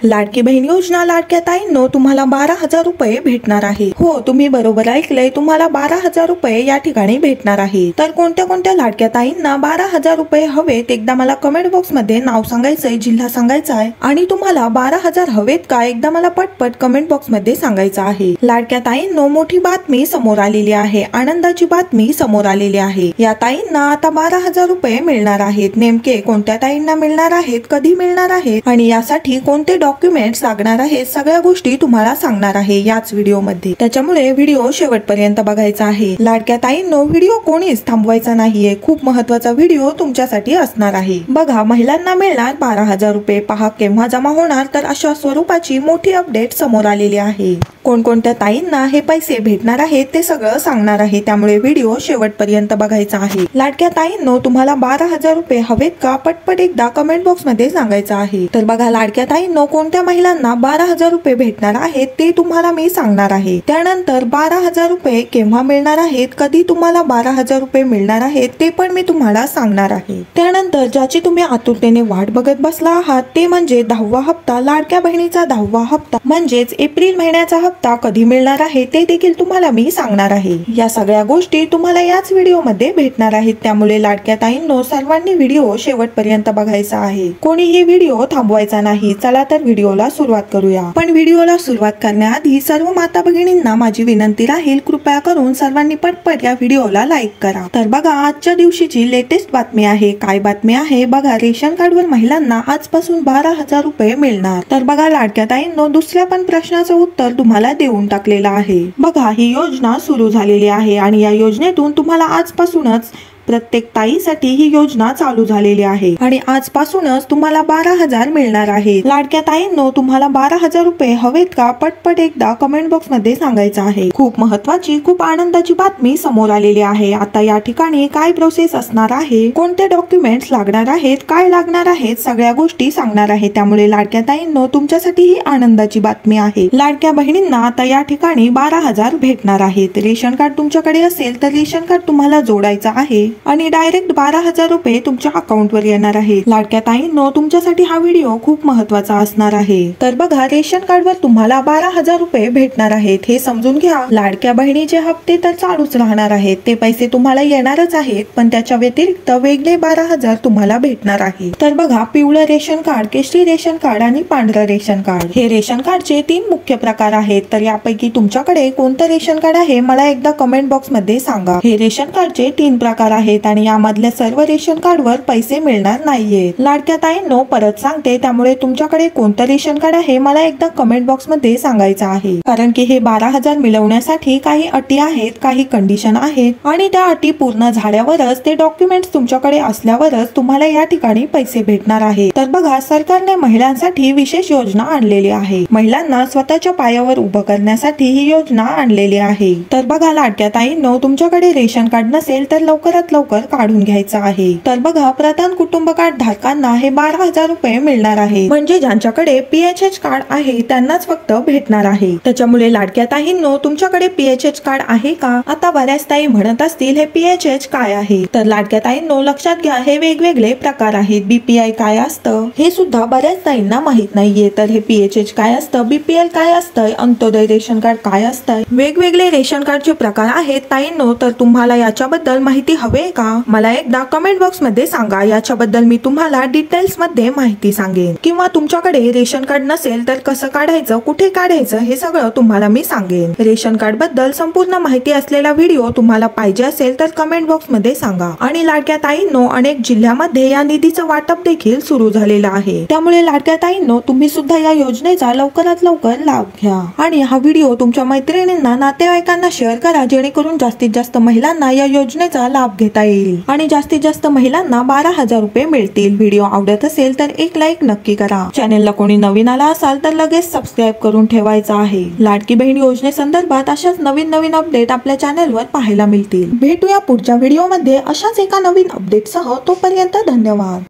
लाडकी बहीण योजना लाडक्या ताईंनो तुम्हाला 12,000 रुपये भेटणार आहे। हो, तुम्ही बरोबर ऐकलंय, तुम्हाला 12,000 रुपये या ठिकाणी भेटणार आहे। तर कोणत्या कोणत्या लाडक्या ताईंना 12,000 रुपये हवेत एकदा मला कमेंट बॉक्स मध्ये नाव सांगायचंय, जिल्हा सांगायचा आहे आणि तुम्हाला 12,000 हवेत का एकदा मला पटपट कमेंट बॉक्स मध्ये सांगायचं आहे। लाडक्या ताईंनो मोठी बातमी समोर आलेली आहे, आनंदाची बातमी समोर आलेली आहे। या ताईंना आता 12,000 रुपये मिळणार आहेत। नेमके कोणत्या ताईंना मिळणार आहेत, कधी मिळणार आहेत आणि यासाठी कोणते डॉक्युमेंट्स लागणार आहेत, सगळ्या गोष्टी तुम्हाला सांगणार आहे याच व्हिडिओ मध्ये। त्याच्यामुळे व्हिडिओ शेवटपर्यंत बघायचा आहे। लाडक्या ताईंनो व्हिडिओ कोणीच थांबवायचा नाहीये, खूप महत्त्वाचा व्हिडिओ तुमच्यासाठी असणार आहे। बघा, महिलांना मिळणार 12,000 रुपये, पहा केव्हा जमा होणार, तर अशा स्वरूपाची मोठी अपडेट समोर आलेली आहे। कोणकोणत्या ताईंना हे पैसे भेटणार आहेत ते सगळं सांगणार आहे, त्यामुळे व्हिडिओ शेवटपर्यंत बघायचा आहे। लाडक्या ताईंनो तुम्हाला 12,000 रुपये हवेत का पटपट एकदा कमेंट बॉक्स मध्ये सांगायचं आहे। तर बघा, लाडक्या ताईंनो कोणत्या महिलांना 12,000 रुपये भेटणार आहेत ते तुम्हाला मी सांगणार आहे। त्यानंतर 12,000 रुपये केव्हा मिळणार आहेत, कधी तुम्हाला 12,000 रुपये मिळणार आहेत ते पण मी तुम्हाला सांगणार आहे। त्यानंतर ज्याची तुम्ही आतुरतेने वाट बघत बसला आहात ते म्हणजे 10वा हप्ता, लाडक्या बहिणीचा 10वा हप्ता म्हणजेच एप्रिल महिन्याचा हप्ता कधी मिळणार आहे ते देखील तुम्हाला मी सांगणार आहे। या सगळ्या गोष्टी तुम्हाला याच व्हिडिओ मध्ये भेटणार आहेत, त्यामुळे लाडक्या ताईंनो सर्वांनी व्हिडिओ शेवटपर्यंत बघायचा आहे, कोणीही व्हिडिओ थांबवायचा नाही। चला तर व्हिडिओला सुरुवात करूया। पण व्हिडिओला सुरुवात करण्याआधी सर्व माता भगिनींना माझी विनंती राहील, कृपया करून सर्वांनी पटपट या व्हिडिओला लाईक करा। तर बघा, आजच्या दिवशीची लेटेस्ट बातमी आहे। काय बातमी आहे बघा, रेशन कार्डवर महिलांना आजपासून 12,000 रुपये मिळणार। तर बघा लाडक्या ताईंनो, दुसऱ्या पण प्रश्नाचं उत्तर तुम्हाला देऊन टाकलेलं आहे। बघा, ही योजना सुरू झालेली आहे आणि या योजनेतून तुम्हाला आजपासूनच प्रत्येक ताईसाठी ही योजना चालू झालेली आहे आणि आजपासूनच तुम्हाला 12,000 मिळणार आहेत। लाडक्या ताईंनो तुम्हाला 12,000 रुपये हवेत का पटपट एकदा कमेंट बॉक्स मध्ये सांगायचं आहे। खूप महत्त्वाची, खूप आनंदाची बातमी समोर आलेली आहे। आता या ठिकाणी काय प्रोसेस असणार आहे, कोणते डॉक्युमेंट्स लागणार आहेत, काय लागणार आहेत, सगळ्या गोष्टी सांगणार आहे। त्यामुळे लाडक्या ताईंनो तुमच्यासाठी ही आनंदाची बातमी आहे। लाडक्या बहिणींना आता या ठिकाणी 12,000 भेटणार आहेत। रेशन कार्ड तुमच्याकडे असेल तर रेशन कार्ड तुम्हाला जोडायचं आहे आणि डायरेक्ट 12,000 रुपये तुमच्या अकाउंट वर येणार आहेत। लाडक्या ताईंनो तुमच्यासाठी हा व्हिडिओ खूप महत्त्वाचा असणार आहे। तर बघा, रेशन कार्ड वर तुम्हाला 12,000 रुपये भेटणार आहेत, हे समजून घ्या। लाडक्या बहिणीचे हप्ते तर चालूच राहणार आहेत, ते पैसे तुम्हाला येणारच आहेत, पण त्याच्या व्यतिरिक्त वेगळे 12,000 तुम्हाला भेटणार आहे। तर बघा, पिवळं रेशन कार्ड, केशरी रेशन कार्ड आणि पांढरं रेशन कार्ड हे रेशन कार्डचे 3 मुख्य प्रकार आहेत। तर यापैकी तुमच्याकडे कोणतं रेशन कार्ड आहे मला एकदा कमेंट बॉक्स मध्ये सांगा। हे रेशन कार्डचे 3 प्रकार आहेत आणि यामधल्या सर्व रेशन कार्ड वर पैसे मिळणार नाहीये। लाडक्या ताईंनो परत सांगते, त्यामुळे तुमच्याकडे कोणतं रेशन कार्ड आहे मला एकदा कमेंट बॉक्स मध्ये सांगायचं आहे, कारण की हे 12,000 मिळवण्यासाठी काही अटी आहेत, काही कंडिशन आहेत आणि त्या अटी पूर्ण झाल्यावरच, ते डॉक्युमेंट्स तुमच्याकडे असल्यावरच तुम्हाला या ठिकाणी पैसे भेटणार आहेत। तर बघा, सरकारने महिलांसाठी विशेष योजना आणलेली आहे। महिलांना स्वतःच्या पायावर उभं करण्यासाठी ही योजना आणलेली आहे। तर बघा लाडक्या ताईंनो, तुमच्याकडे रेशन कार्ड नसेल तर लवकरात लवकर काढून घ्यायचा आहे। तर बघा, प्रधान कुटुंब कार्ड धारकांना हे 12,000 रुपये मिळणार आहे, म्हणजे ज्यांच्याकडे PHH कार्ड आहे त्यांनाच फक्त भेटणार आहे। त्याच्यामुळे लाडक्या ताईंनो तुमच्याकडे PHH कार्ड आहे का? आता बऱ्याच ताई म्हणत असतील हे PHH काय आहे, तर लाडक्या ताईंनो लक्षात घ्या, हे वेगवेगळे प्रकार आहेत। BPI काय असतं हे सुद्धा बऱ्याच ताईंना माहित नाहीये। तर हे PHH काय असतं, BPL काय असतं, अंत्योदय रेशन कार्ड काय असतं, वेगवेगळे रेशन कार्डचे प्रकार आहेत ताईंनो। तर तुम्हाला याच्याबद्दल माहिती हवे का? मला एकदा कमेंट बॉक्स मध्ये सांगा, याच्याबद्दल मी तुम्हाला डिटेल्स मध्ये माहिती सांगेन, किंवा तुमच्याकडे रेशन कार्ड नसेल तर कसं काढायचं, कुठे काढायचं हे सगळं तुम्हाला मी सांगेन। रेशन कार्ड बद्दल संपूर्ण माहिती असलेला व्हिडिओ तुम्हाला पाहिजे असेल तर कमेंट बॉक्स मध्ये सांगा। आणि लाडक्या ताईंनो अनेक जिल्ह्यामध्ये या निधीचं वाटप देखील सुरू झालेलं आहे, त्यामुळे लाडक्या ताईंनो तुम्ही सुद्धा या योजनेचा लवकरात लवकर लाभ घ्या आणि हा व्हिडिओ तुमच्या मैत्रिणींना, नातेवाईकांना शेअर करा, जेणेकरून जास्तीत जास्त महिलांना या योजनेचा लाभ घेता येईल आणि जास्तीत जास्त महिलांना 12,000 रुपये मिळतील। व्हिडिओ आवडत असेल तर एक लाईक नक्की करा। चॅनेलला कोणी नवीन आला असाल तर लगेच सबस्क्राईब करून ठेवायचं आहे। लाडकी बहीण योजनेसंदर्भात अशाच नवीन अपडेट आपल्या चॅनेलवर पाहायला मिळतील। भेटूया पुढच्या व्हिडिओमध्ये अशाच एका नवीन अपडेटसह। तोपर्यंत धन्यवाद।